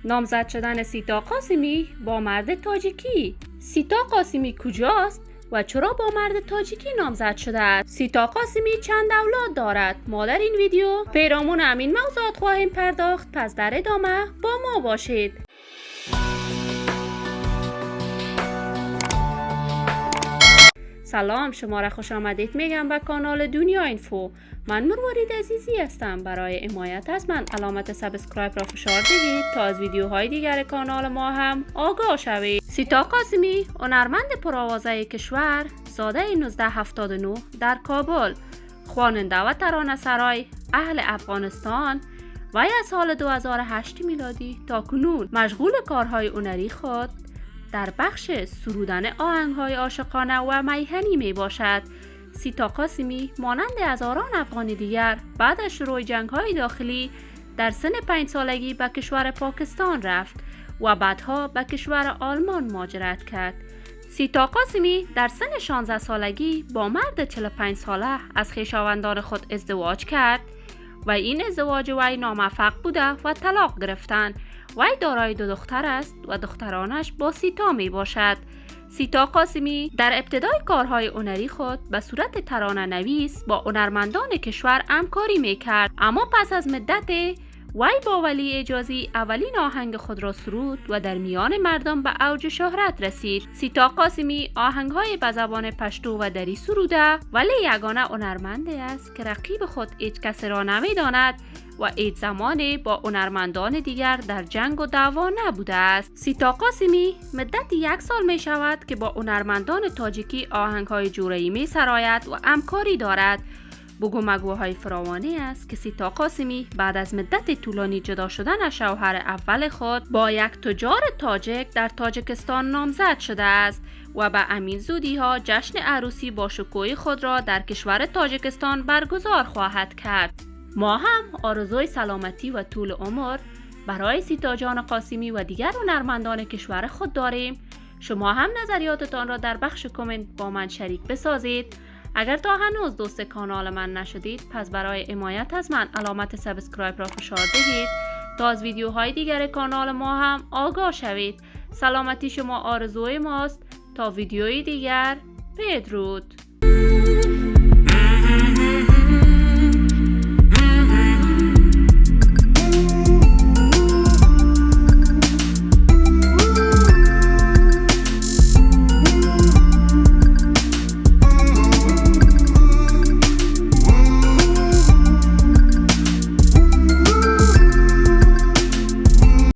نامزد شدن سیتا قاسمی با مرد تاجیکی. سیتا قاسمی کجاست و چرا با مرد تاجیکی نامزد شده است؟ سیتا قاسمی چند اولاد دارد؟ ما در این ویدیو پیرامون همین موضوعات خواهیم پرداخت، پس در ادامه با ما باشید. سلام، شما را خوش آمدید میگم به کانال دنیا اینفو. من مروارید عزیزی هستم. برای حمایت از من علامت سابسکرایب را فشار دهید تا از ویدیوهای دیگر کانال ما هم آگاه شوید. سیتا قاسمی، هنرمند پرآوازه کشور، ساده 1979 در کابل، خواننده و ترانه‌سرای اهل افغانستان، وی از سال 2008 میلادی تا کنون مشغول کارهای هنری خود در بخش سرودن آهنگ‌های عاشقانه و میهنی می باشد. سیتا قاسمی مانند هزاران افغانی دیگر بعد از شروع جنگ‌های داخلی در سن 5 سالگی به کشور پاکستان رفت و بعدها به کشور آلمان مهاجرت کرد. سیتا قاسمی در سن 16 سالگی با مرد 45 ساله از خویشاوندان خود ازدواج کرد و این ازدواج وی ناموفق بوده و طلاق گرفتند. وی دارای 2 دختر است و دخترانش با سیتا می باشد. سیتا قاسمی در ابتدای کارهای هنری خود به صورت ترانه نویس با هنرمندان کشور همکاری می کرد، اما پس از مدت وی با ولی اجازی اولین آهنگ خود را سرود و در میان مردم به اوج شهرت رسید. سیتا قاسمی آهنگهای به زبان پشتو و دری سروده، ولی یگانه هنرمندی است که رقیب خود هیچ کسی را نمی‌داند و هیچ زمانی با هنرمندان دیگر در جنگ و دعوا نبوده است. سیتا قاسمی مدت 1 سال می شود که با هنرمندان تاجیکی آهنگهای جورایی می سراید و همکاری دارد. بگو مگوهای فراوانی است که سیتا قاسمی بعد از مدت طولانی جدا شدن از شوهر اول خود با یک تجار تاجیک در تاجیکستان نامزد شده است و به امین زودی ها جشن عروسی با شکوه خود را در کشور تاجیکستان برگزار خواهد کرد. ما هم آرزوی سلامتی و طول عمر برای سیتا جان قاسمی و دیگر هنرمندان کشور خود داریم. شما هم نظریاتتان را در بخش کامنت با من شریک بسازید. اگر تا هنوز دوست کانال من نشدید، پس برای حمایت از من علامت سابسکرایب را فشار دهید تا از ویدیوهای دیگر کانال ما هم آگاه شوید. سلامتی شما آرزوی ماست. تا ویدیوی دیگر، بدرود.